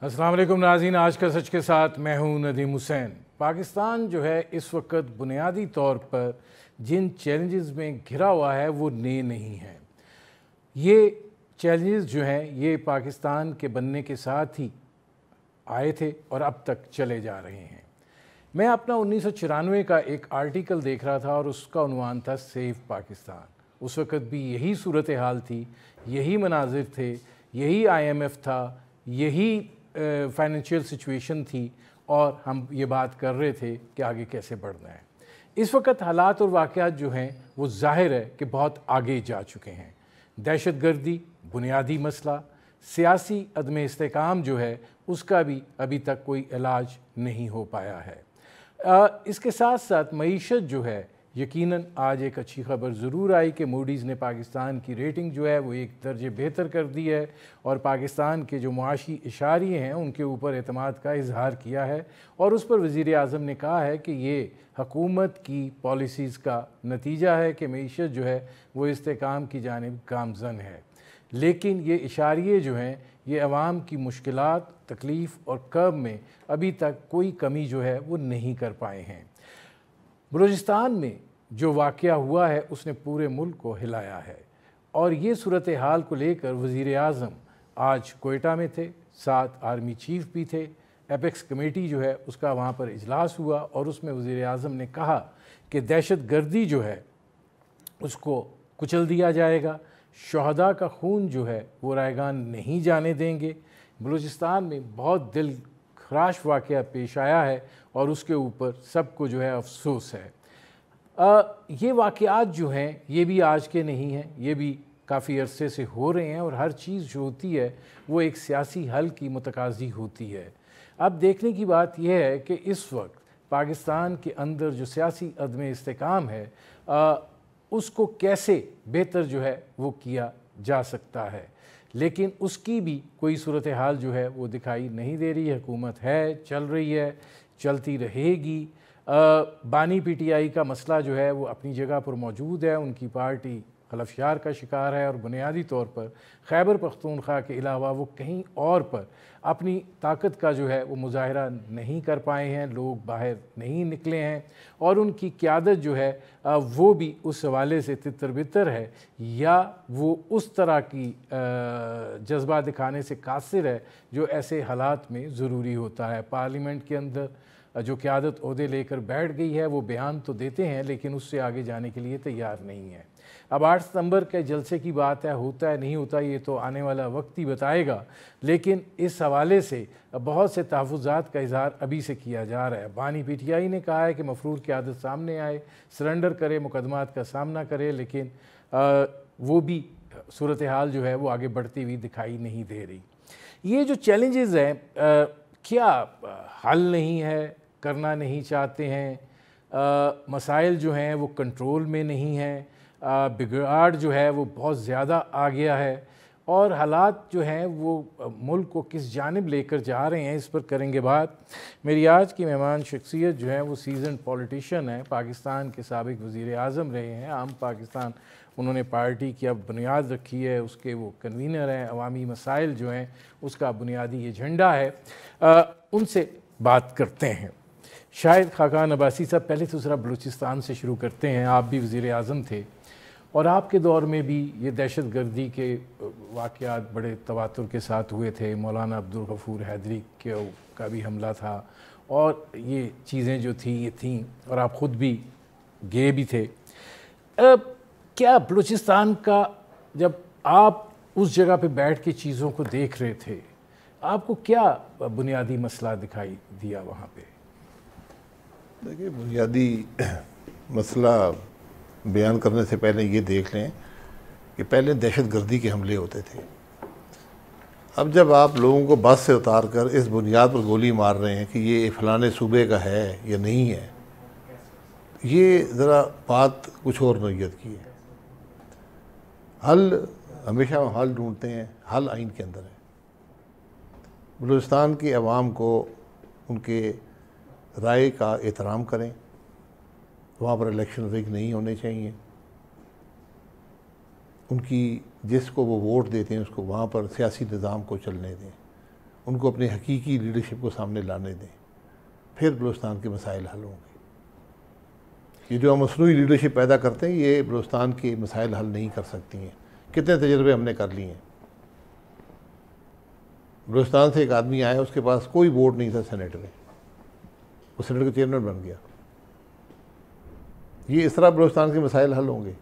अस्सलाम वालेकुम नाज़रीन, आज का सच के साथ मैं हूं नदीम हुसैन। पाकिस्तान जो है इस वक्त बुनियादी तौर पर जिन चैलेंजेस में घिरा हुआ है वो नए नहीं हैं। ये चैलेंजेस जो हैं ये पाकिस्तान के बनने के साथ ही आए थे और अब तक चले जा रहे हैं। मैं अपना 1994 का एक आर्टिकल देख रहा था और उसका उन्वान था सेफ पाकिस्तान। उस वक़्त भी यही सूरत हाल थी, यही मनाजिर थे, यही IMF था, यही फाइनेंशियल सिचुएशन थी और हम ये बात कर रहे थे कि आगे कैसे बढ़ना है। इस वक्त हालात और वाक़यात जो हैं वो ज़ाहिर है कि बहुत आगे जा चुके हैं। दहशत गर्दी बुनियादी मसला, सियासी अदम इस्तेकाम जो है उसका भी अभी तक कोई इलाज नहीं हो पाया है। इसके साथ साथ मईशत जो है, यकीनन आज एक अच्छी खबर ज़रूर आई कि मूडीज़ ने पाकिस्तान की रेटिंग जो है वो एक दर्जे बेहतर कर दी है और पाकिस्तान के जो मुआशी इशारे हैं उनके ऊपर एतमाद का इजहार किया है और उस पर वज़ीर आज़म ने कहा है कि ये हुकूमत की पॉलिसीज़ का नतीजा है कि मईशत जो है वो इस्तेकाम की जानिब गामज़न है। लेकिन ये इशारे जो हैं ये अवाम की मुश्किलात, तकलीफ़ और कर्ब में अभी तक कोई कमी जो है वो नहीं कर पाए हैं। बलूचिस्तान में जो वाक़या हुआ है उसने पूरे मुल्क को हिलाया है और ये सूरत हाल को लेकर वज़ीर आज़म आज कोयटा में थे, साथ आर्मी चीफ भी थे। एपेक्स कमेटी जो है उसका वहाँ पर इजलास हुआ और उसमें वज़ीर आज़म ने कहा कि दहशत गर्दी जो है उसको कुचल दिया जाएगा, शहदा का खून जो है वो रायगान नहीं जाने देंगे। बलूचिस्तान में बहुत दिल खराश वाक़या पेश आया है और उसके ऊपर सबको जो है अफसोस है। ये वाक़यात जो हैं ये भी आज के नहीं हैं, ये भी काफ़ी अरसे से हो रहे हैं और हर चीज़ जो होती है वो एक सियासी हल की मुतकाज़ी होती है। अब देखने की बात यह है कि इस वक्त पाकिस्तान के अंदर जो सियासी अदम इस्तेकाम है उसको कैसे बेहतर जो है वो किया जा सकता है, लेकिन उसकी भी कोई सूरत हाल जो है वो दिखाई नहीं दे रही। हुकूमत है, चल रही है, चलती रहेगी। बानी PTI का मसला जो है वो अपनी जगह पर मौजूद है, उनकी पार्टी खलफशार का शिकार है और बुनियादी तौर पर खैबर पख्तूनख्वा के अलावा वो कहीं और पर अपनी ताकत का जो है वो मुजाहरा नहीं कर पाए हैं, लोग बाहर नहीं निकले हैं और उनकी क़यादत जो है वो भी उस हवाले से तितर बितर है या वो उस तरह की जज्बा दिखाने से कासिर है जो ऐसे हालात में ज़रूरी होता है। पार्लियामेंट के अंदर जो क़यादत ओहदे लेकर बैठ गई है वो बयान तो देते हैं लेकिन उससे आगे जाने के लिए तैयार नहीं है। अब 8 सितंबर के जलसे की बात है, होता है नहीं होता ये तो आने वाला वक्त ही बताएगा, लेकिन इस हवाले से बहुत से तहफ़्फ़ुज़ात का इज़हार अभी से किया जा रहा है। बानी PTI ने कहा है कि मफरूर क़यादत सामने आए, सरेंडर करे, मुकदमात का सामना करे, लेकिन वो भी सूरत हाल जो है वो आगे बढ़ती हुई दिखाई नहीं दे रही। ये जो चैलेंजेस हैं क्या हल नहीं है, करना नहीं चाहते हैं, मसाइल जो हैं वो कंट्रोल में नहीं हैं, बिगाड़ जो है वो बहुत ज़्यादा आ गया है और हालात जो हैं वो मुल्क को किस जानिब लेकर जा रहे हैं, इस पर करेंगे बात। मेरी आज की मेहमान शख्सियत जो है वो सीजन पॉलिटिशियन है, पाकिस्तान के साबिक वज़ीर आज़म रहे हैं। आम पाकिस्तान उन्होंने पार्टी की अब बुनियाद रखी है, उसके वो कन्वीनर हैं, अवामी मसाइल जो हैं उसका बुनियादी एजेंडा है। उनसे बात करते हैं। शाहिद खाकान अब्बासी साहब, पहले तो ज़रा बलूचिस्तान से शुरू करते हैं। आप भी वज़ीर आज़म थे और आपके दौर में भी ये दहशत गर्दी के वाक़यात बड़े तवातुर के साथ हुए थे। मौलाना अब्दुल गफूर हैदरी का भी हमला था और ये चीज़ें जो थी ये थीं और आप ख़ुद भी गए भी थे। क्या बलूचिस्तान का जब आप उस जगह पे बैठ के चीज़ों को देख रहे थे, आपको क्या बुनियादी मसला दिखाई दिया वहाँ पे? देखिए, बुनियादी मसला बयान करने से पहले ये देख लें कि पहले दहशत गर्दी के हमले होते थे। अब जब आप लोगों को बस से उतार कर इस बुनियाद पर गोली मार रहे हैं कि ये फ़लाने सूबे का है या नहीं है, ये ज़रा बात कुछ और नोयत की है। हल हमेशा हम हल ढूंढते हैं, हल आइन के अंदर है। बलूचिस्तान की आवाम को उनके राय का एहतराम करें, वहाँ पर इलेक्शन रिग नहीं होने चाहिए। उनकी जिसको वो वोट देते हैं उसको वहाँ पर सियासी निज़ाम को चलने दें। उनको अपने हकीकी लीडरशिप को सामने लाने दें, फिर बलूचिस्तान के मसाइल हल होंगे। ये जो हम मसनूई लीडरशिप पैदा करते हैं, ये बलूचिस्तान के मसाइल हल नहीं कर सकती हैं। कितने तजर्बे हमने कर लिए हैं। बलूचिस्तान से एक आदमी आया, उसके पास कोई वोट नहीं था सेनेट में, वो सेनेट का चेयरमैन बन गया। ये इस तरह बलूचिस्तान के मसाइल हल होंगे।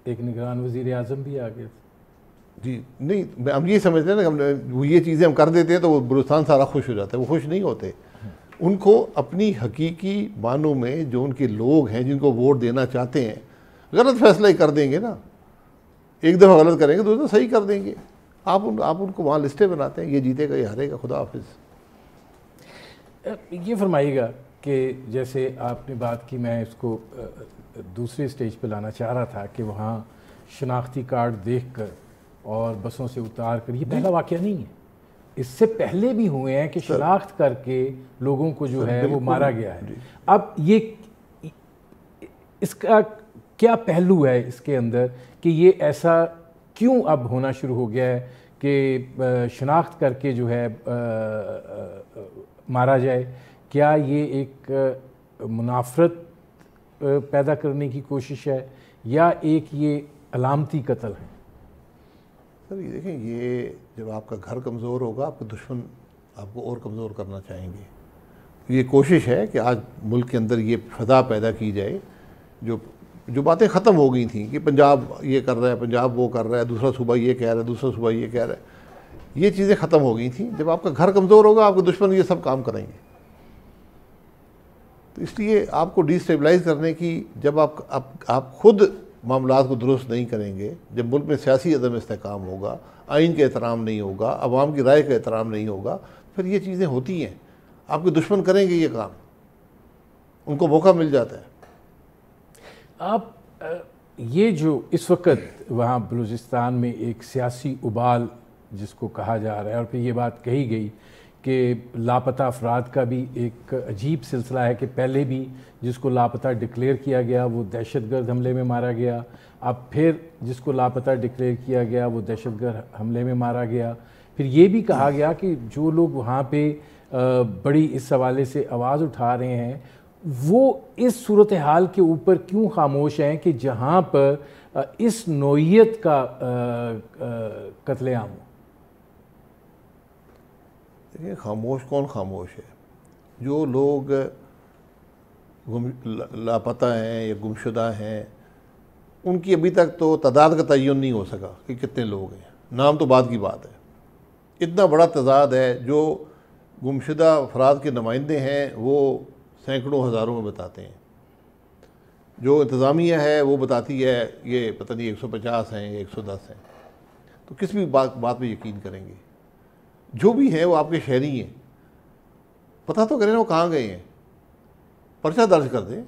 एक निगरान वज़ीर आज़म भी आ गए जी, नहीं, हम ये समझते हैं ना, हम ये चीज़ें हम कर देते हैं तो वो बलूचिस्तान सारा खुश हो जाता है। वो खुश नहीं होते। उनको अपनी हकीकी मानों में जो उनके लोग हैं, जिनको वोट देना चाहते हैं, गलत फैसला ही कर देंगे ना। एक दफ़ा गलत करेंगे, दूसरा सही कर देंगे। आप उनको वहाँ लिस्टें बनाते हैं, ये जीतेगा, ये हारेगा, खुदा हाफिज़। ये फरमाइएगा कि जैसे आपने बात की, मैं इसको दूसरे स्टेज पे लाना चाह रहा था कि वहाँ शनाख्ती कार्ड देखकर और बसों से उतार कर, ये पहला वाक़या नहीं है। इससे पहले भी हुए हैं कि शनाख्त करके लोगों को जो है वो मारा गया है। अब ये इसका क्या पहलू है इसके अंदर कि ये ऐसा क्यों अब होना शुरू हो गया है कि शनाख्त करके जो है मारा जाए? क्या ये एक मुनाफरत पैदा करने की कोशिश है या एक ये अलामती कत्ल है? सर ये देखें, ये जब आपका घर कमज़ोर होगा, आपके दुश्मन आपको और कमज़ोर करना चाहेंगे। ये कोशिश है कि आज मुल्क के अंदर ये फ़ज़ा पैदा की जाए, जो बातें ख़त्म हो गई थी कि पंजाब ये कर रहा है, पंजाब वो कर रहा है, दूसरा सूबा ये कह रहा है, दूसरा सूबा ये कह रहा है। ये चीज़ें ख़त्म हो गई थी। जब आपका घर कमज़ोर होगा, आपके दुश्मन ये सब काम करेंगे। तो इसलिए आपको डिस्टेबलाइज़ करने की, जब आप खुद मामलात को दुरुस्त नहीं करेंगे, जब मुल्क में सियासी अदम इस्तेहकाम होगा, आइन का एहतराम नहीं होगा, अवाम की राय का एहतराम नहीं होगा, फिर ये चीज़ें होती हैं। आपके दुश्मन करेंगे ये काम, उनको मौका मिल जाता है। आप ये जो इस वक्त वहाँ बलूचिस्तान में एक सियासी उबाल जिसको कहा जा रहा है, और फिर ये बात कही गई कि लापता अफराद का भी एक अजीब सिलसिला है कि पहले भी जिसको लापता डिक्लेयर किया गया वो दहशतगर्द हमले में मारा गया, अब फिर जिसको लापता डिक्लेयर किया गया वो दहशतगर्द हमले में मारा गया। फिर ये भी कहा गया कि जो लोग वहाँ पे बड़ी इस हवाले से आवाज़ उठा रहे हैं वो इस सूरत हाल के ऊपर क्यों खामोश हैं कि जहाँ पर इस नौइयत का कत्लेआम हो। देखिए, खामोश कौन खामोश है? जो लोग लापता हैं या गुमशुदा हैं, उनकी अभी तक तो तादाद का तयन नहीं हो सका कि कितने लोग हैं। नाम तो बाद की बात है। इतना बड़ा तादाद है। जो गुमशुदा अफराद के नुमाइंदे हैं वो सैकड़ों हज़ारों में बताते हैं। जो इंतज़ामिया है वो बताती है ये पता नहीं 150 हैं या 110 हैं। तो किस भी बात पर यकीन करेंगे? जो भी हैं वो आपके शहरी हैं। पता तो करें वो कहाँ गए हैं, पर्चा दर्ज कर दें।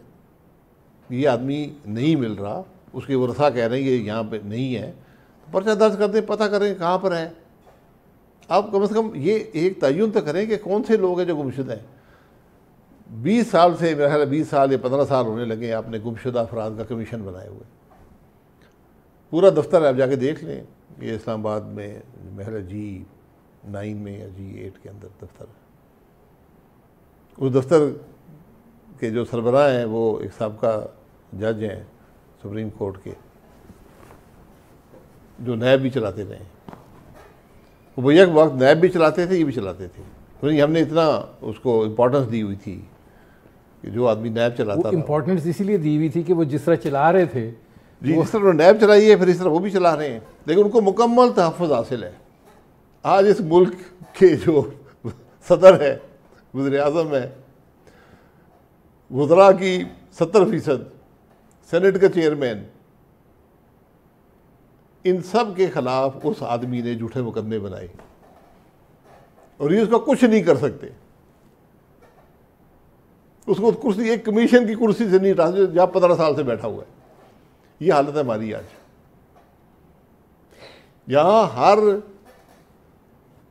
ये आदमी नहीं मिल रहा, उसके वरसा कह रहे हैं ये यहाँ पे नहीं है, तो पर्चा दर्ज कर दें, पता करें कहाँ पर है। आप कम से कम ये एक तयन तो करें कि कौन से लोग हैं जो गुमशुदा हैं। 20 साल से, मेरा ख्याल है 20 साल या 15 साल होने लगे आपने गुमशुदा अफराद का कमीशन बनाए हुए। पूरा दफ्तर है, आप जाके देख लें। ये इस्लामाबाद में मेरा ख्याल G9 में या G8 के अंदर दफ्तर है। उस दफ्तर के जो सरबराह हैं वो एक साबका जज हैं सुप्रीम कोर्ट के, जो नैब भी चलाते रहे। वो भैया के वक्त नैब भी चलाते थे, ये भी चलाते थे। तो नहीं, हमने इतना उसको इम्पोर्टेंस दी हुई थी कि जो आदमी नैब चलाता था। इम्पोर्टेंस इसीलिए दी हुई थी कि वो जिस तरह चला रहे थे जी, इस तरह नैब चलाई है, फिर इस तरह वो भी चला रहे हैं, लेकिन उनको मुकम्मल तहफ़्फ़ुज़ हासिल है। आज इस मुल्क के जो सदर है, वज़ीर आज़म है, वज़रा की 70%, सेनेट का चेयरमैन, इन सब के ख़िलाफ़ उस आदमी ने झूठे मुकदमे बनाए और ये उसका कुछ नहीं कर सकते। उसको कुर्सी, एक कमीशन की कुर्सी से नहीं हटा, जहाँ 15 साल से बैठा हुआ है। ये हालत है हमारी आज। यहाँ हर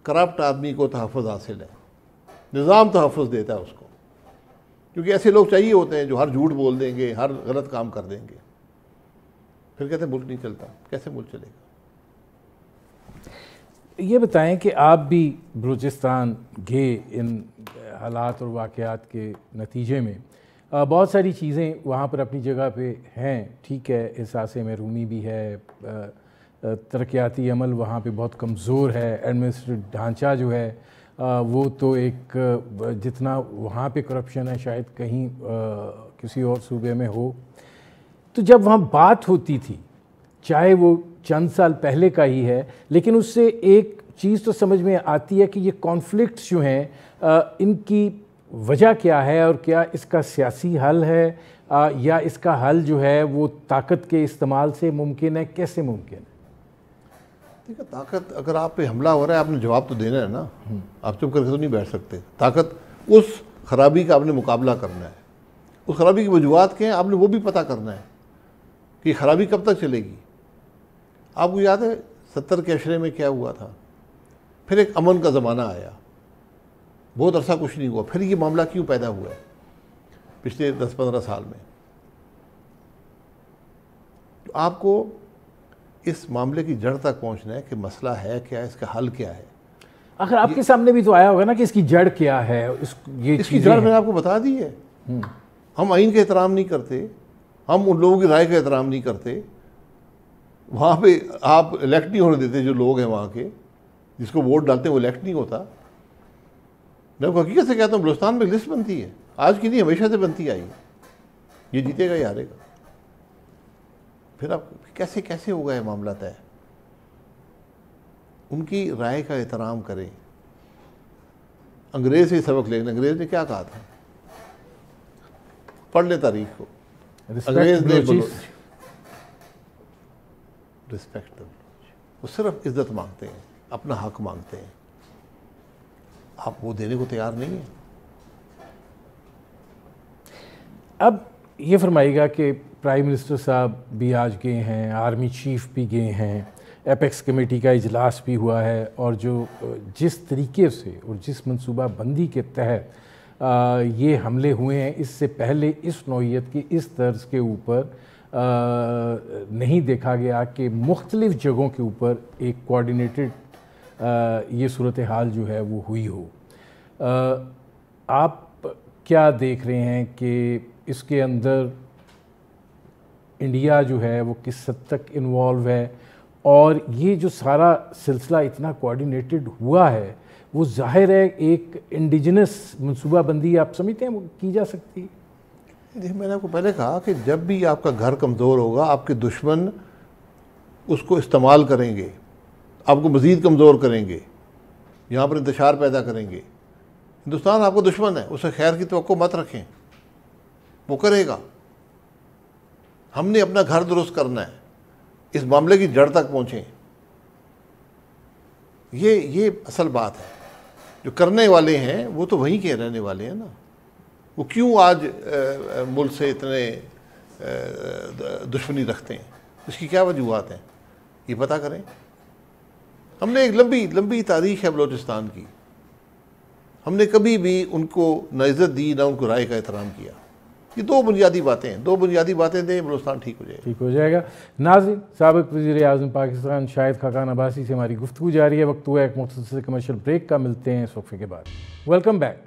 करप्ट आदमी को तहफ़्फ़ुज़ हासिल है, निज़ाम तहफ़्फ़ुज़ देता है उसको, क्योंकि ऐसे लोग चाहिए होते हैं जो हर झूठ बोल देंगे, हर गलत काम कर देंगे। फिर कहते हैं मुल्क नहीं चलता। कैसे मुल्क चलेगा? ये बताएं कि आप भी बलूचिस्तान गए इन हालात और वाक़यात के नतीजे में। बहुत सारी चीज़ें वहाँ पर अपनी जगह पे हैं, ठीक है, एहसास महरूमी भी है, तरक्याती अमल वहाँ पे बहुत कमज़ोर है, एडमिनिस्ट्रेटिव ढांचा जो है वो तो एक जितना वहाँ पे करप्शन है शायद कहीं किसी और सूबे में हो। तो जब वहाँ बात होती थी, चाहे वो चंद साल पहले का ही है, लेकिन उससे एक चीज़ तो समझ में आती है कि ये कॉन्फ्लिक्ट्स जो हैं इनकी वजह क्या है और क्या इसका सियासी हल है या इसका हल जो है वो ताकत के इस्तेमाल से मुमकिन है, कैसे मुमकिन है? देखिए, ताकत अगर आप पे हमला हो रहा है, आपने जवाब तो देना है ना। आप चुप करके तो नहीं बैठ सकते। ताकत उस खराबी का आपने मुकाबला करना है, उस खराबी की वजूहत क्या है आपने वो भी पता करना है कि खराबी कब तक चलेगी। आपको याद है 70 के अशरे में क्या हुआ था? फिर एक अमन का ज़माना आया, बहुत अरसा कुछ नहीं हुआ, फिर ये मामला क्यों पैदा हुआ है पिछले 10-15 साल में? तो आपको इस मामले की जड़ तक पहुंचना है कि मसला है क्या, इसका हल क्या है। आखिर आपके सामने भी तो आया होगा ना कि इसकी जड़ क्या है। इसकी जड़ मैंने आपको बता दी है। हम आइन का एहतराम नहीं करते, हम उन लोगों की राय का एहतराम नहीं करते। वहाँ पे आप इलेक्ट नहीं होने देते, जो लोग हैं वहाँ के जिसको वोट डालते हैं वो इलेक्ट नहीं होता। मैं हकीकत से कहता हूँ, बलूचिस्तान में लिस्ट बनती है, आज की नहीं हमेशा से बनती आई, ये जीतेगा या हारेगा। फिर आप कैसे कैसे होगा ये मामला तय? उनकी राय का एहतराम करें। अंग्रेज से सबक लेना, अंग्रेज ने क्या कहा था, पढ़ ले तारीख को। अंग्रेज ने रिस्पेक्ट, वो सिर्फ इज्जत मांगते हैं, अपना हक मांगते हैं। आप वो देने को तैयार नहीं है। अब ये फरमाइएगा कि प्राइम मिनिस्टर साहब भी आज गए हैं, आर्मी चीफ भी गए हैं, एपेक्स कमेटी का इजलास भी हुआ है, और जो जिस तरीके से और जिस मनसूबा बंदी के तहत ये हमले हुए हैं, इससे पहले इस नौइयत की इस तर्ज के ऊपर नहीं देखा गया कि मुख्तलिफ़ जगहों के ऊपर एक कोऑर्डिनेटेड ये सूरत हाल जो है वो हुई हो। आप क्या देख रहे हैं कि इसके अंदर इंडिया जो है वो किस हद तक इन्वॉल्व है, और ये जो सारा सिलसिला इतना कोऑर्डिनेटेड हुआ है वो जाहिर है एक इंडिजिनस मनसूबाबंदी आप समझते हैं वो की जा सकती है? देखिए, मैंने आपको पहले कहा कि जब भी आपका घर कमज़ोर होगा, आपके दुश्मन उसको इस्तेमाल करेंगे, आपको मज़ीद कमज़ोर करेंगे, यहाँ पर इंतशार पैदा करेंगे। हिंदुस्तान आपको दुश्मन है, उसे खैर की तवक्को मत रखें, वो करेगा। हमने अपना घर दुरुस्त करना है, इस मामले की जड़ तक पहुँचें। ये असल बात है। जो करने वाले हैं वो तो वहीं के रहने वाले हैं ना। वो क्यों आज मुल्क से इतने दुश्मनी रखते हैं, इसकी क्या वजूहत हैं, ये पता करें। हमने एक लंबी तारीख है बलूचिस्तान की, हमने कभी भी उनको न इज़्ज़त दी, ना उनको राय का एहतराम किया। ये दो बुनियादी बातें दें, बलूचिस्तान ठीक हो जाएगा। नाज़रीन, साबिक़ वज़ीर आज़म पाकिस्तान शाहिद खाकान अब्बासी से हमारी गुफ्तगू जारी है। वक्त हुआ एक मुख्तसर कमर्शियल ब्रेक का, मिलते हैं इस वक्फे के बाद। Welcome back.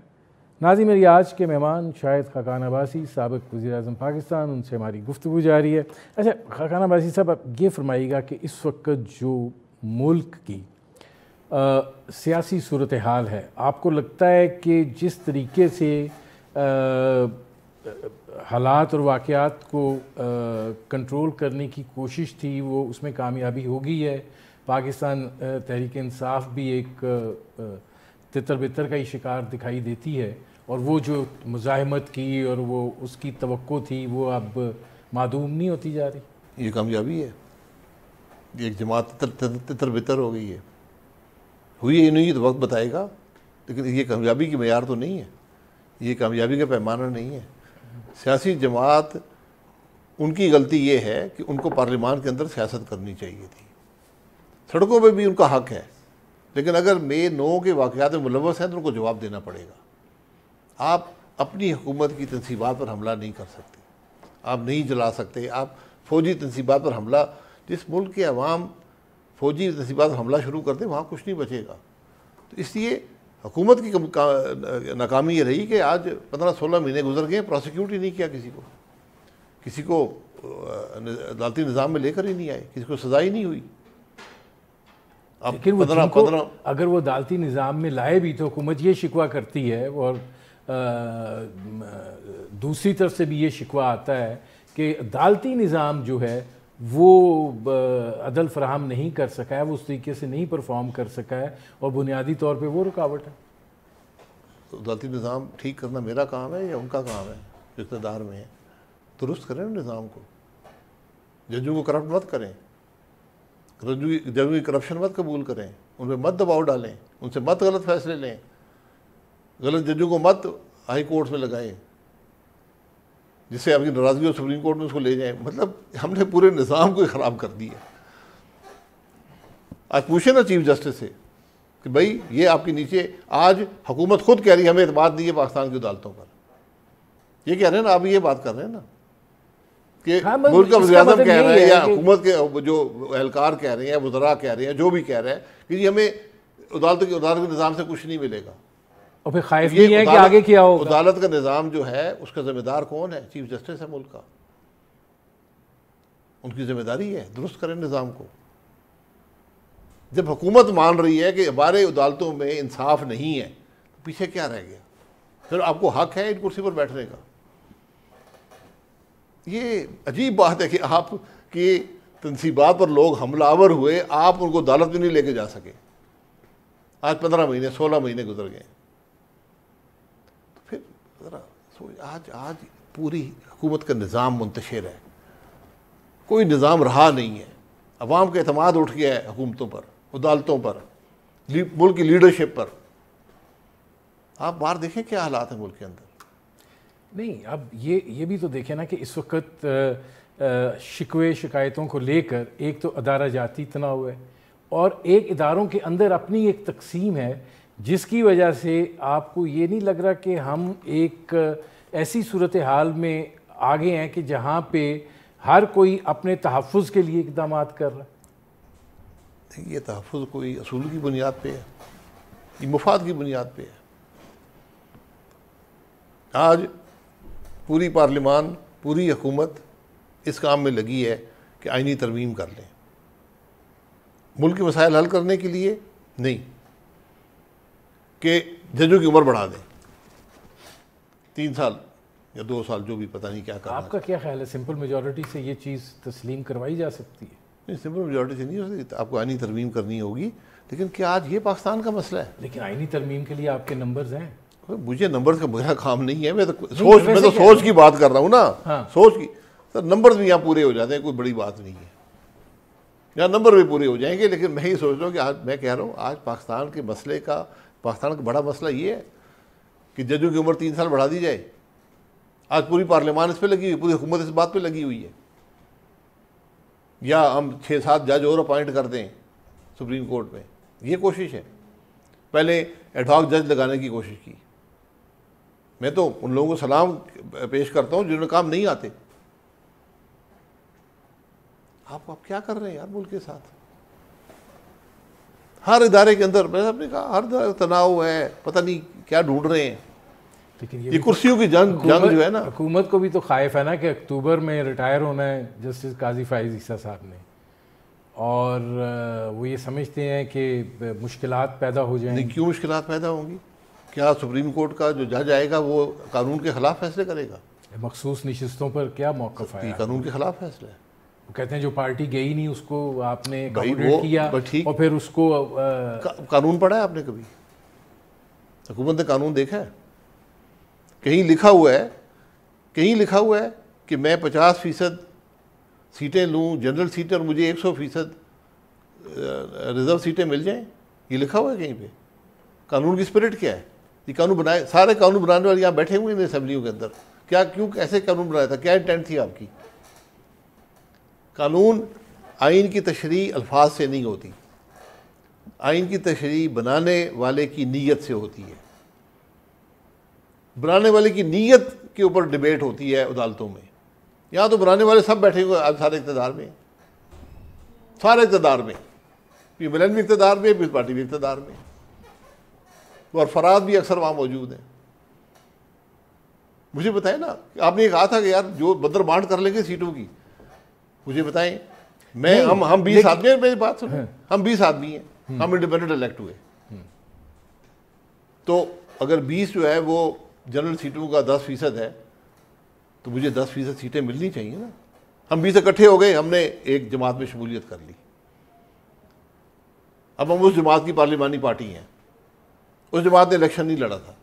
नाज़रीन, मेरी आज के मेहमान शाहिद खाकान अब्बासी, साबिक़ वज़ीर आज़म पाकिस्तान, उनसे हमारी गुफ्तगू जारी है। अच्छा खाकान अब्बासी साहब, आप ये फरमाइएगा कि इस वक्त जो मुल्क की सियासी सूरत हाल है, आपको लगता है कि जिस तरीके से हालात और वाक़यात को कंट्रोल करने की कोशिश थी वो उसमें कामयाबी हो गई है? पाकिस्तान तहरीक इंसाफ भी एक तितर बितर का ही शिकार दिखाई देती है, और वो जो मुज़ाहमत की और वो उसकी तवक्को थी वो अब मादूम नहीं होती जा रही। ये कामयाबी है, एक जमात तितर बितर हो गई है। हुई है नहीं तो वक्त बताएगा, लेकिन ये कामयाबी की मेयार तो नहीं है, ये कामयाबी का पैमाना नहीं है। सियासी जमात, उनकी गलती ये है कि उनको पार्लियामान के अंदर सियासत करनी चाहिए थी। सड़कों पे भी उनका हक है, लेकिन अगर मे 9 के वाक़यात में मुलव्वस हैं तो उनको जवाब देना पड़ेगा। आप अपनी हुकूमत की तनसीबात पर हमला नहीं कर सकते, आप नहीं जला सकते। आप फौजी तनसीबात पर हमला, जिस मुल्क के अवाम फौजी तनसीबात हमला शुरू कर दें, वहाँ कुछ नहीं बचेगा। तो इसलिए हुकूमत की नाकामी ये रही कि आज 15-16 महीने गुजर गए, प्रोसिक्यूट ही नहीं किया किसी को अदालती निज़ाम में लेकर ही नहीं आए, किसी को सजा ही नहीं हुई। अब लेकिन वो अगर वो अदालती निज़ाम में लाए भी तो हुकूमत ये शिकवा करती है, और दूसरी तरफ से भी ये शिकवा आता है कि अदालती निज़ाम जो है वो अदल फराहम नहीं कर सका है, वो उस तरीके से नहीं परफॉर्म कर सका है, और बुनियादी तौर पे वो रुकावट है। तो अदालती निज़ाम ठीक करना मेरा काम है या उनका काम है जो इक़्तिदार में है? दुरुस्त करें निज़ाम को, जजों को करप्ट मत करें, जजों की करप्शन मत कबूल करें, उन पर मत दबाव डालें, उनसे मत गलत फैसले लें, गलत जजों को मत हाई कोर्ट में लगाएं जिससे आपकी नाराज़गी और सुप्रीम कोर्ट में उसको ले जाएं। मतलब हमने पूरे निज़ाम को ही ख़राब कर दिया। आज पूछे ना चीफ जस्टिस से कि भाई ये आपके नीचे, आज हुकूमत खुद कह रही है हमें एतमाद नहीं है पाकिस्तान की अदालतों पर, ये कह रहे हैं ना, आप ये बात कर रहे हैं ना कि मुल्क का वज़ीर-ए-आज़म कह रहे हैं या हुकूमत के जो एहलकार कह रहे हैं, वज़रा कह रहे हैं, जो भी कह रहे हैं कि जी हमें अदालत के निज़ाम से कुछ नहीं मिलेगा, और फिर खौफ नहीं है कि आगे क्या होगा। अदालत का निज़ाम जो है उसका जिम्मेदार कौन है? चीफ जस्टिस है मुल्क का, उनकी जिम्मेदारी है दुरुस्त करें निज़ाम को। जब हुकूमत मान रही है कि हमारे अदालतों में इंसाफ नहीं है तो पीछे क्या रह गया? फिर आपको हक है इन कुर्सी पर बैठने का। ये अजीब बात है कि आपकी तनसीबात पर लोग हमलावर हुए, आप उनको अदालत में नहीं लेके जा सके। आज 15 महीने 16 महीने गुजर गए। तो फिर आज पूरी हुकूमत का निज़ाम मुंतशिर है, कोई निज़ाम रहा नहीं है, अवाम का एतमाद उठ गया है हुकूमतों पर, अदालतों पर, मुल्क की लीडरशिप पर। आप बाहर देखें क्या हालात है मुल्क के अंदर। नहीं, अब ये भी तो देखें ना कि इस वक्त शिकवे शिकायतों को लेकर एक तो अदारा जाती तनाव है, और एक इदारों के अंदर अपनी एक तकसीम है, जिसकी वजह से आपको ये नहीं लग रहा कि हम एक ऐसी सूरत हाल में आगे हैं कि जहाँ पे हर कोई अपने तहफ़्फ़ुज़ के लिए इक़दाम कर रहा है। ये तहफ़्फ़ुज़ कोई असूल की बुनियाद पे है, ये मुफाद की बुनियाद पे है। आज पूरी पार्लिमान, पूरी हुकूमत इस काम में लगी है कि आईनी तरमीम कर लें, मुल्क के मसाइल हल करने के लिए नहीं कि जजों की उम्र बढ़ा दें 3 साल या 2 साल, जो भी पता नहीं क्या करना। आपका क्या ख्याल है, सिंपल मेजॉरिटी से ये चीज़ तस्लीम करवाई जा सकती है? नहीं, सिंपल मेजॉरिटी से नहीं हो सकती, आपको आईनी तरमीम करनी होगी। लेकिन क्या आज ये पाकिस्तान का मसला है? लेकिन आईनी तरमीम के लिए आपके नंबर्स हैं। मुझे नंबर्स का मेरा काम नहीं है, मैं तो सोच की बात कर रहा हूँ ना। हाँ। सोच की सर, नंबर्स भी यहाँ पूरे हो जाते हैं, कोई बड़ी बात नहीं है, यहाँ नंबर भी पूरे हो जाएंगे। लेकिन मैं ये सोच रहा हूँ कि आज मैं कह रहा हूँ, आज पाकिस्तान के मसले का, पाकिस्तान का बड़ा मसला ये है कि जजों की उम्र 3 साल बढ़ा दी जाए। आज पूरी पार्लियामान इस पर लगी हुई, पूरी हुकूमत इस बात पर लगी हुई है, या हम 6-7 जज और अपॉइंट कर दें सुप्रीम कोर्ट में, ये कोशिश है। पहले एडहॉक जज लगाने की कोशिश की। मैं तो उन लोगों को सलाम पेश करता हूँ जिन्होंने काम नहीं आते। आप क्या कर रहे हैं यार मुल्क के साथ? हर इदारे के अंदर, मैंने आपने कहा, हर तनाव है, पता नहीं क्या ढूंढ रहे हैं। लेकिन ये कुर्सियों की जंग जो है ना, हुकूमत को भी तो खाइफ है ना कि अक्टूबर में रिटायर होना है जस्टिस काजी फाइज ईसा साहब ने, और वो ये समझते हैं कि मुश्किलात पैदा हो जाएंगी। नहीं, क्यों मुश्किलात पैदा होंगी? क्या सुप्रीम कोर्ट का जो जज आएगा वो कानून के खिलाफ फैसले करेगा? मखसूस नशिस्तों पर क्या मौक़िफ़ है? कानून के खिलाफ फैसला है। वो कहते हैं जो पार्टी गई नहीं उसको आपने अकोमोडेट किया, और फिर उसको कानून पढ़ा है आपने कभी? हुकूमत ने कानून देखा है? कहीं लिखा हुआ है, कहीं लिखा हुआ है कि मैं 50% सीटें लूँ, जनरल सीटें, और मुझे 100% रिजर्व सीटें मिल जाएं? ये लिखा हुआ है कहीं पे? कानून की स्पिरिट क्या है? ये कानून बनाए, सारे कानून बनाने वाले यहाँ बैठे हुए हैं असेंबलियों के अंदर। क्या, क्यों, कैसे कानून बनाया था? क्या इंटेंट थी आपकी? कानून आइन की तशरीह अल्फाज से नहीं होती, आइन की तशरीह बनाने वाले की नीयत से होती है। बनाने वाले की नीयत के ऊपर डिबेट होती है अदालतों में। यहाँ तो बनाने वाले सब बैठे हुए, आज सारे इक़्तिदार में, सारे इक़्तिदार में, मिलन भी इक़्तिदार में, पीपल्स पार्टी भी इक़्तिदार में, और फराद भी अक्सर वहाँ मौजूद हैं। मुझे बताएं ना, आपने ये कहा था कि यार जो बदर बांट कर लेंगे सीटों की, मुझे बताएं। मैं हम 20 आदमी हैं, मेरी बात सुनो, हम 20 आदमी हैं, हम इंडिपेंडेंट इलेक्ट हुए, तो अगर 20 जो है वो जनरल सीटों का 10% है, तो मुझे 10% सीटें मिलनी चाहिए ना। हम 20 इकट्ठे हो गए, हमने एक जमात में शमूलियत कर ली। अब हम उस जमात की पार्लिमानी पार्टी हैं, उस जमात ने इलेक्शन नहीं लड़ा था,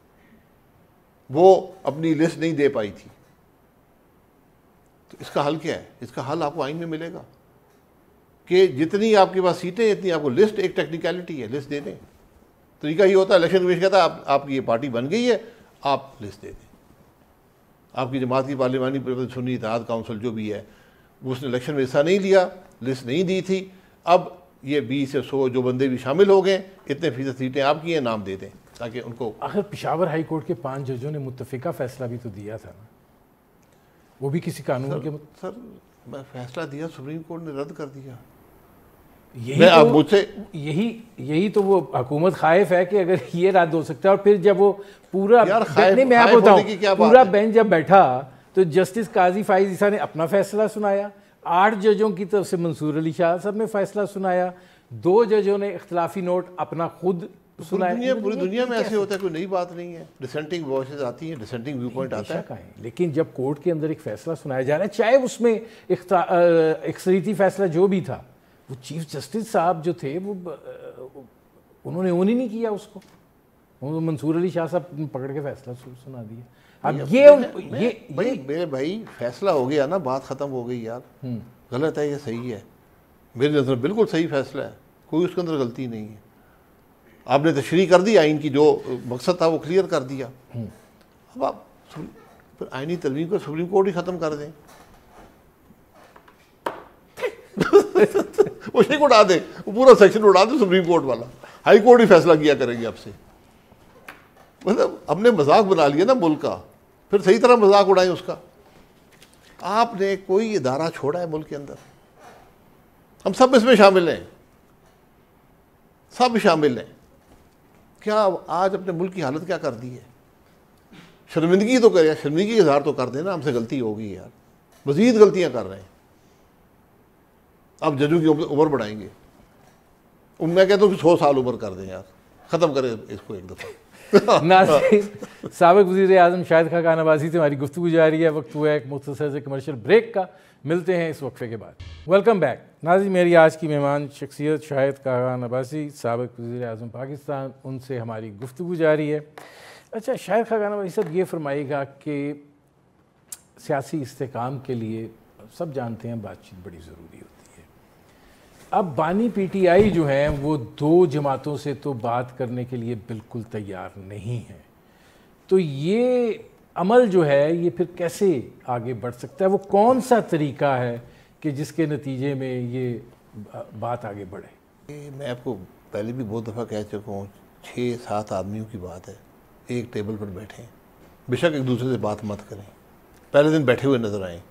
वो अपनी लिस्ट नहीं दे पाई थी, तो इसका हल क्या है? इसका हल आपको आइन में मिलेगा कि जितनी आपके पास सीटें इतनी आपको लिस्ट, एक टेक्निकलिटी है, लिस्ट दे दें। तरीका ये होता है, इलेक्शन कमीशन कहता है आपकी ये पार्टी बन गई है, आप लिस्ट दे दें। आपकी जमात की पार्लिमानी सुन्नी इत्तेहाद काउंसिल जो भी है, उसने इलेक्शन में हिस्सा नहीं लिया, लिस्ट नहीं दी थी, अब ये 20 या 100 जो बंदे भी शामिल हो गए, इतने फीसद सीटें आपकी हैं, नाम दे दें ताकि उनको। आखिर पेशावर हाई कोर्ट के 5 जजों ने मुत्तफिका फैसला भी तो दिया था ना, वो भी किसी कानून के सर मैं फैसला दिया, सुप्रीम कोर्ट ने रद्द कर दिया। यही तो वो हुकूमत खाइफ है कि अगर ये रद्द हो सकता है, और फिर जब वो पूरा नहीं, मैं आपको बताऊं, पूरा बेंच जब बैठा तो जस्टिस काजी फाइज ईसा ने अपना फैसला सुनाया, 8 जजों की तरफ से मंसूर अली शाह साहब ने फैसला सुनाया, 2 जजों ने इख्तलाफी नोट अपना खुद सुनाया। पूरी दुनिया में ऐसे होता है, कोई नई बात नहीं है, डिसेंटिंग वॉइसेस आती हैं, डिसेंटिंग व्यू पॉइंट आता है। लेकिन जब कोर्ट के अंदर एक फैसला सुनाया जा रहा है, चाहे उसमें अक्सरियती फैसला जो भी था, वो चीफ जस्टिस साहब जो थे वो उन्होंने ओन ही नहीं किया उसको, मंसूर अली शाह साहब पकड़ के फैसला सुना दिया। अब मेरे भाई फैसला हो गया ना, बात खत्म हो गई यार। गलत है ये सही है, मेरी नज़र बिल्कुल सही फैसला है, कोई उसके अंदर गलती नहीं है। आपने तशरीह कर दी आइन की, जो मकसद था वो क्लियर कर दिया। अब आप फिर आइनी तरमीम को सुप्रीम कोर्ट ही ख़त्म कर दें, उसी को उड़ा दे, वो पूरा सेक्शन उड़ा दे सुप्रीम कोर्ट वाला, हाई कोर्ट ही फैसला किया करेगी आपसे। मतलब हमने मजाक बना लिया ना मुल्क का, फिर सही तरह मजाक उड़ाएं उसका। आपने कोई इदारा छोड़ा है मुल्क के अंदर? हम सब इसमें शामिल हैं, सब शामिल हैं। क्या आज अपने मुल्क की हालत क्या कर दी है? शर्मिंदगी तो करे, शर्मिंदगी इजहार तो कर देना, हमसे गलती हो गई यार, मजीद गलतियां कर रहे हैं। अब जजों की उम्र बढ़ाएंगे, मैं कहता हूँ कि 100 साल उम्र कर दें यार, ख़त्म करें इसको एक दफ़ा। नाज़रीन, साबिक़ वज़ीर आज़म शाहिद खाकान अब्बासी से हमारी गुफ्तगू जारी है। वक्त हुआ है एक मुख्तसर से कमर्शियल ब्रेक का, मिलते हैं इस वक्फे के बाद। वेलकम बैक नाज़रीन, मेरी आज की मेहमान शख्सियत शाहिद खाकान अब्बासी, साबिक़ वज़ीर आज़म पाकिस्तान, उनसे हमारी गुफ्तगू जारी है। अच्छा शाहिद खाकान अब्बासी साहब, ये फरमाइएगा कि सियासी इस्तेकाम के लिए सब जानते हैं बातचीत बड़ी ज़रूरी होती है। अब बानी पीटीआई जो है वो 2 जमातों से तो बात करने के लिए बिल्कुल तैयार नहीं है, तो ये अमल जो है ये फिर कैसे आगे बढ़ सकता है? वो कौन सा तरीका है कि जिसके नतीजे में ये बात आगे बढ़े? मैं आपको पहले भी बहुत दफ़ा कह चुका हूँ, 6-7 आदमियों की बात है, एक टेबल पर बैठें, बेशक एक दूसरे से बात मत करें, पहले दिन बैठे हुए नजर आए,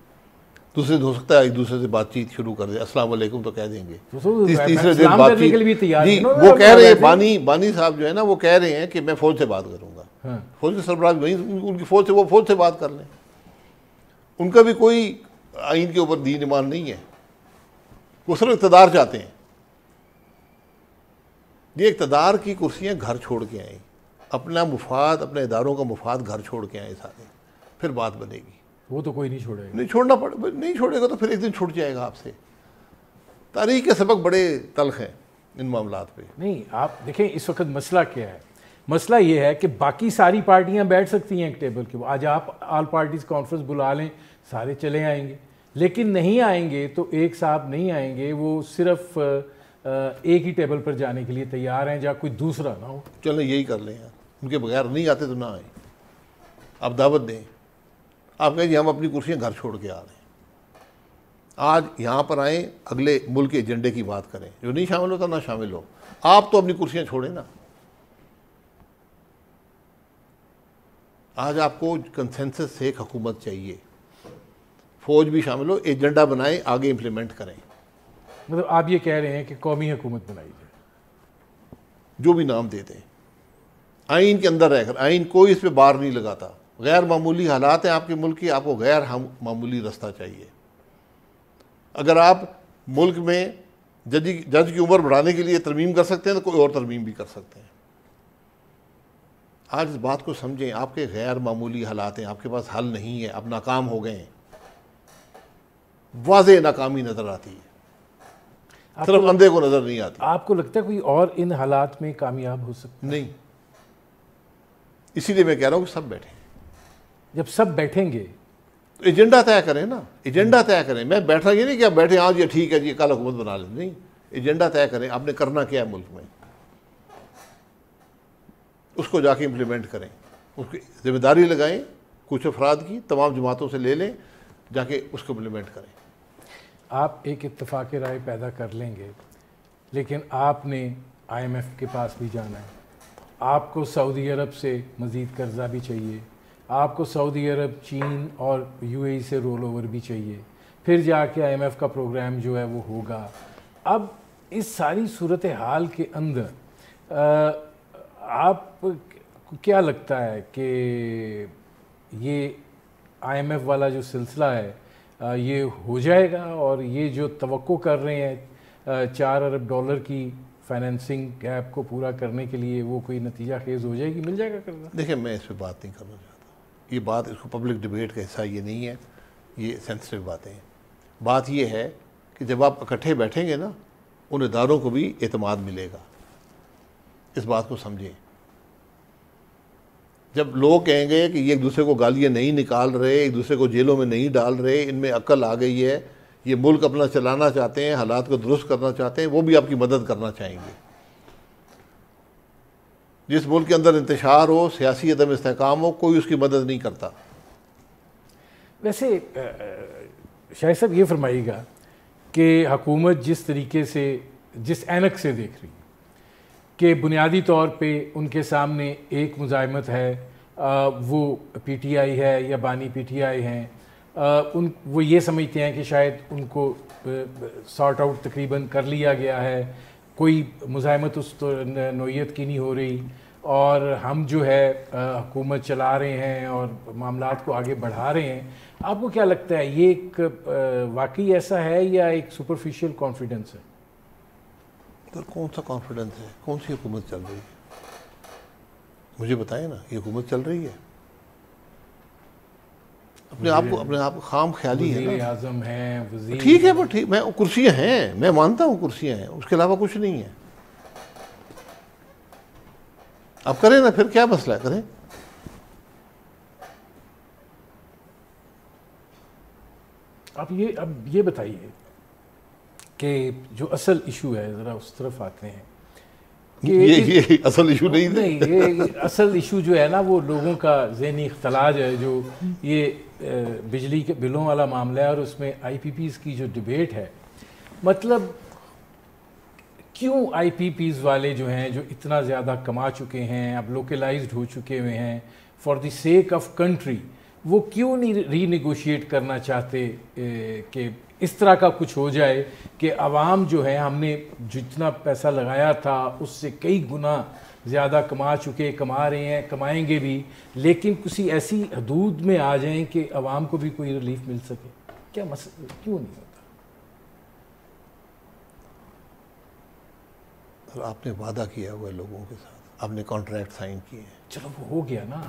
दूसरे दिन हो सकता है एक दूसरे से बातचीत शुरू कर दे, अस्सलाम वालेकुम तो कह देंगे, तीसरे दिन बातचीत जी, वो कह रहे हैं बानी साहब जो है ना, वो कह रहे हैं कि मैं फ़ौज से बात करूँगा। फौज के सरबराह वहीं, उनकी फ़ौज से, वो फ़ौज से बात कर लें, उनका भी कोई आइन के ऊपर दीन ईमान नहीं है, वो सिर्फ इक़्तिदार चाहते हैं। ये इक़्तिदार की कुर्सियाँ घर छोड़ के आए, अपना मुफाद, अपने इदारों का मुफाद घर छोड़ के आए सारे, फिर बात बनेगी। वो तो कोई नहीं छोड़ेगा, नहीं छोड़ना पड़े, नहीं छोड़ेगा तो फिर एक दिन छूट जाएगा आपसे। तारीख के सबक बड़े तल्ख हैं इन मामलात पे। नहीं आप देखें इस वक्त मसला क्या है, मसला ये है कि बाकी सारी पार्टियां बैठ सकती हैं एक टेबल के, आज आप ऑल पार्टीज कॉन्फ्रेंस बुला लें, सारे चले आएंगे, लेकिन नहीं आएंगे तो एक साहब नहीं आएंगे, वो सिर्फ एक ही टेबल पर जाने के लिए तैयार हैं, जहाँ कोई दूसरा ना हो। चलें यही कर लें यार, उनके बगैर नहीं आते तो ना आए, आप दावत दें, आप कहें जी हम अपनी कुर्सियाँ घर छोड़ के आ रहे हैं, आज यहाँ पर आएँ, अगले मुल्क के एजेंडे की बात करें, जो नहीं शामिल होता ना शामिल हो, आप तो अपनी कुर्सियाँ छोड़ें ना। आज आपको कंसेंसस से एक हुकूमत चाहिए, फौज भी शामिल हो, एजेंडा बनाएं, आगे इम्प्लीमेंट करें। मतलब आप ये कह रहे हैं कि कौमी हुकूमत बनाई जाए, जो भी नाम देते हैं, आइन के अंदर रहकर, आइन कोई इस पर बार नहीं लगाता। गैर मामूली हालात हैं आपके मुल्क की, आपको गैर मामूली रास्ता चाहिए। अगर आप मुल्क में जज की उम्र बढ़ाने के लिए तरमीम कर सकते हैं तो कोई और तरमीम भी कर सकते हैं। आज इस बात को समझें, आपके गैर मामूली हालात हैं, आपके पास हल नहीं है, आप नाकाम हो गए हैं, वाज़ेह नाकामी नज़र आती है, सिर्फ अंधे को नज़र नहीं आती। आपको लगता है कोई और इन हालात में कामयाब हो सकता है? नहीं, इसीलिए मैं कह रहा हूँ कि सब बैठे। जब सब बैठेंगे तो एजेंडा तय करें ना, एजेंडा तय करें। मैं बैठा ये नहीं कि आप बैठे आज ये ठीक है जी कल हुकूमत बना लें, नहीं, एजेंडा तय करें, आपने करना क्या है मुल्क में, उसको जाके इम्प्लीमेंट करें, उसकी जिम्मेदारी लगाएं, कुछ अफराद की तमाम जमातों से ले लें, जाके उसको इम्प्लीमेंट करें। आप एक इत्तेफाक राय पैदा कर लेंगे, लेकिन आपने IMF के पास भी जाना है, आपको सऊदी अरब से मज़ीद कर्जा भी चाहिए, आपको सऊदी अरब, चीन और UAE से रोल ओवर भी चाहिए, फिर जाके IMF का प्रोग्राम जो है वो होगा। अब इस सारी सूरत हाल के अंदर आप क्या लगता है कि ये IMF वाला जो सिलसिला है ये हो जाएगा, और ये जो तवक्को कर रहे हैं 4 अरब डॉलर की फाइनेंसिंग गैप को पूरा करने के लिए, वो कोई नतीजा खेज़ हो जाएगी, मिल जाएगा कर्जा? देखिए, मैं इस पर बात नहीं करना चाहता, ये बात, इसको पब्लिक डिबेट का हिस्सा ये नहीं है, ये सेंसिटिव बातें हैं। बात ये है कि जब आप इकट्ठे बैठेंगे ना, उन इदारों को भी एतमाद मिलेगा। इस बात को समझें। जब लोग कहेंगे कि ये एक दूसरे को गालियाँ नहीं निकाल रहे, एक दूसरे को जेलों में नहीं डाल रहे, इनमें अक्ल आ गई है, ये मुल्क अपना चलाना चाहते हैं, हालात को दुरुस्त करना चाहते हैं, वो भी आपकी मदद करना चाहेंगे। जिस मुल्क के अंदर इंतशार हो, सियासी अदम इस्तेहकाम हो, कोई उसकी मदद नहीं करता। वैसे शाहिद साहब ये फरमाइएगा कि हुकूमत जिस तरीके से, जिस ऐनक से देख रही कि बुनियादी तौर पे उनके सामने एक मुज़ाहिमत है, वो PTI है या बानी PTI हैं, वो ये समझते हैं कि शायद उनको सॉर्ट आउट तकरीबन कर लिया गया है, कोई मुज़ाहिमत उस नौइयत की नहीं हो रही, और हम जो है हुकूमत चला रहे हैं और मामलात को आगे बढ़ा रहे हैं। आपको क्या लगता है, ये एक वाकई ऐसा है या एक सुपरफिशियल कॉन्फिडेंस है? तो कौन सा कॉन्फिडेंस है? कौन सी हुकूमत चल रही है? मुझे बताएं ना, ये हुकूमत चल रही है? अपने आप को खाम ख्याली है ना। आज़म है, ठीक है, पर ठीक, मैं कुर्सियां हैं, मैं मानता हूँ कुर्सियां हैं, उसके अलावा कुछ नहीं है। आप करें ना, फिर क्या मसला है, करें। अब ये बताइए कि जो असल इशू है, ज़रा उस तरफ आते हैं कि ये असल इशू नहीं है। ये असल इशू जो है ना, वो लोगों का ज़हनी इख्तलाज है, जो ये बिजली के बिलों वाला मामला है और उसमें IPPs की जो डिबेट है। मतलब क्यों IPPs वाले जो हैं, जो इतना ज़्यादा कमा चुके हैं, अब लोकलाइज्ड हो चुके हुए हैं for the sake of country, वो क्यों नहीं रीनेगोशिएट करना चाहते कि इस तरह का कुछ हो जाए कि आवाम जो है, हमने जितना पैसा लगाया था उससे कई गुना ज़्यादा कमा रहे हैं, कमाएंगे भी, लेकिन किसी ऐसी हदूद में आ जाएं कि आवाम को भी कोई रिलीफ मिल सके। क्या मसला क्यों नहीं होता? तो आपने वादा किया हुआ है लोगों के साथ, आपने कॉन्ट्रैक्ट साइन किए हैं, चलो वो हो गया ना,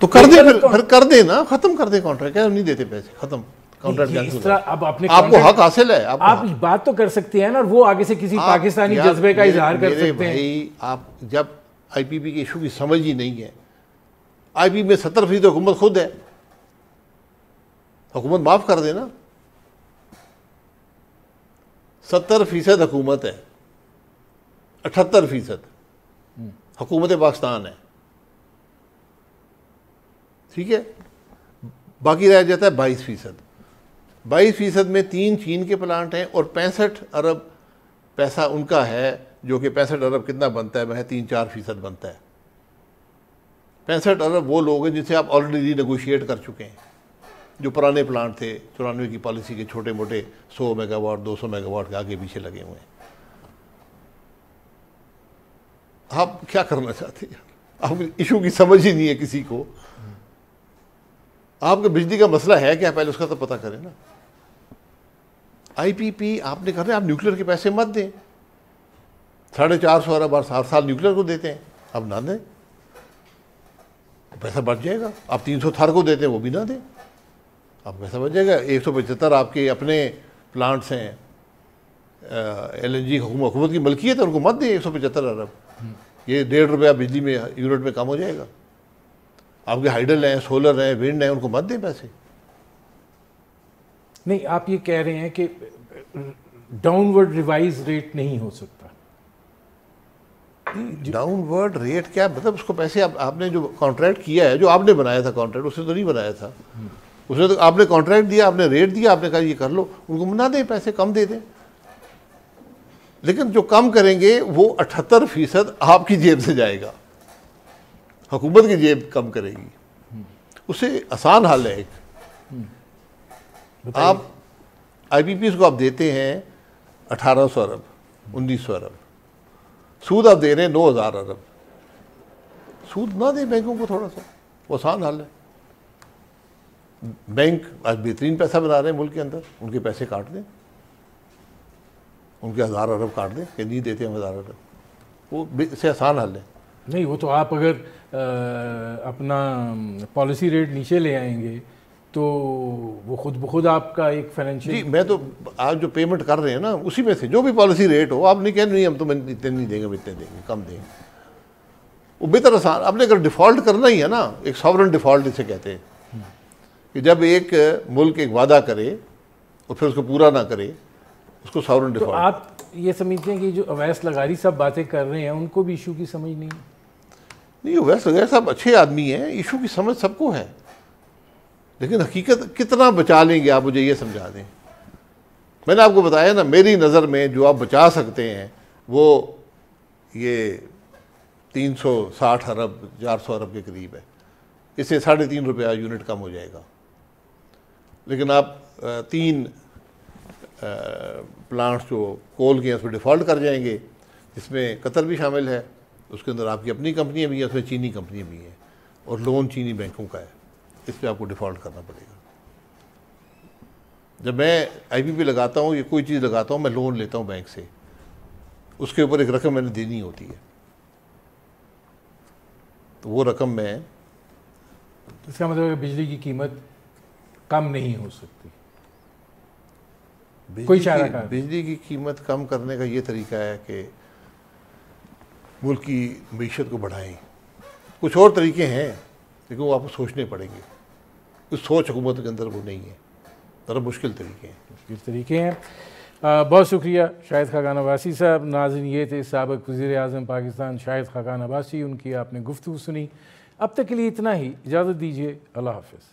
तो कर दे, फिर कर दे ना, खत्म कर दे कॉन्ट्रैक्ट। क्या नहीं देते पैसे, खत्म कॉन्ट्रैक्ट। इस तरह अब आपको हक हासिल है, आप बात तो कर सकते हैं ना, और वो आगे से किसी पाकिस्तानी जज्बे का इजहार कर सकते हैं। आप जब IPP के इशू की समझ ही नहीं है, IPP में 70% हुकूमत खुद है, हुकूमत माफ कर देना। 70% हुकूमत है, 78% हुकूमत पाकिस्तान है, ठीक है। बाकी रह जाता है 22%। 22% में 3 चीन के प्लांट हैं और 65 अरब पैसा उनका है, जो कि 65 अरब कितना बनता है, वह 3-4% बनता है। 65 अरब वो लोग हैं जिनसे आप ऑलरेडी रीनेगोशिएट कर चुके हैं। जो पुराने प्लांट थे 94 की पॉलिसी के, छोटे मोटे 100 मेगावाट 200 मेगावाट के आगे पीछे लगे हुए हैं। आप क्या करना चाहते हैं? आप इशू की समझ ही नहीं है किसी को। आपका बिजली का मसला है क्या, पहले उसका तो पता करें ना। आईपीपी आपने कर रहे, आप न्यूक्लियर के पैसे मत दें। 450 अरब हर साल न्यूक्लियर को देते हैं, अब ना दें, पैसा बच जाएगा। आप 300 थर को देते हैं, वो भी ना दें, अब पैसा बच जाएगा। 175 आपके अपने प्लांट्स हैं, LNG हुकूमत की मलकियत है, उनको मत दें 175 अरब। ये 1.5 रुपया बिजली में यूनिट में कम हो जाएगा। आपके हाइडल हैं, सोलर हैं, विंड हैं, उनको मत दें पैसे। नहीं, आप ये कह रहे हैं कि डाउनवर्ड रिवाइज रेट नहीं हो सकता। डाउनवर्ड रेट क्या मतलब? उसको पैसे आपने जो कॉन्ट्रैक्ट किया है, जो आपने बनाया था कॉन्ट्रैक्ट, उसने तो नहीं बनाया था। उसने तो आपने कॉन्ट्रैक्ट दिया, आपने रेट दिया, आपने कहा ये कर लो, उनको ना दें पैसे, कम दे दें। लेकिन जो कम करेंगे वो 78% आपकी जेब से जाएगा, हुकूमत की जेब कम करेगी। उससे आसान हल है एक, आप IPPs को आप देते हैं 1800 अरब 1900 अरब, सूद आप दे रहे हैं 9000 अरब। सूद ना दें बैंकों को थोड़ा सा, वो आसान हल है। बैंक आज बेहतरीन पैसा बना रहे हैं मुल्क के अंदर, उनके पैसे काट दें, उनके 1000 अरब काट दें कि नहीं देते हम 1000 अरब, वो इससे आसान हल है। नहीं, वो तो आप अगर अपना पॉलिसी रेट नीचे ले आएंगे तो वो खुद ब खुद आपका एक फाइनेंशियल। जी, मैं तो आज जो पेमेंट कर रहे हैं ना, उसी में से जो भी पॉलिसी रेट हो, आप नहीं कह नहीं हम तो इतने नहीं देंगे, इतने देंगे, कम देंगे, वो बेहतर आसान। आपने अगर डिफ़ॉल्ट करना ही है ना, एक सॉवरेन डिफ़ॉल्ट इसे कहते हैं, कि जब एक मुल्क एक वादा करे और फिर उसको पूरा ना करे, उसको सॉवरेन डिफ़ॉल्ट। तो आप ये समझते हैं कि जो अवैस लगारी सब बातें कर रहे हैं उनको भी इशू की समझ नहीं? अवैस लगारी साहब अच्छे आदमी हैं, इशू की समझ सबको है, लेकिन हकीकत कितना बचा लेंगे आप मुझे ये समझा दें। मैंने आपको बताया ना, मेरी नज़र में जो आप बचा सकते हैं वो ये 360 अरब 400 अरब के करीब है। इससे 3.5 रुपया यूनिट कम हो जाएगा। लेकिन आप 3 प्लांट्स जो कोल के हैं उसमें डिफ़ॉल्ट कर जाएंगे, जिसमें कतर भी शामिल है, उसके अंदर आपकी अपनी कंपनियां भी हैं, उसमें चीनी कंपनियां भी हैं, और लोन चीनी बैंकों का है, इस पर आपको डिफ़ॉल्ट करना पड़ेगा। जब मैं IPP लगाता हूँ या कोई चीज़ लगाता हूँ, मैं लोन लेता हूँ बैंक से, उसके ऊपर एक रकम मैंने देनी होती है, तो वो रकम मैं, इसका मतलब है बिजली की कीमत कम नहीं हो सकती। बिजली की कीमत कम करने का ये तरीका है कि मुल्क की मईशत को बढ़ाएं। कुछ और तरीके हैं, लेकिन वो आपको सोचने पड़ेंगे। उस सोच हुकूमत के अंदर वो नहीं है, ज़रा मुश्किल तरीके हैं। बहुत शुक्रिया शाहिद खाकान अब्बासी साहब। नाज़रीन, ये थे साबिक़ वज़ीर आज़म पाकिस्तान शाहिद खाकान अब्बासी, उनकी आपने गुफ्तगू सुनी। अब तक के लिए इतना ही, इजाज़त दीजिए, अल्लाह हाफ़िज़।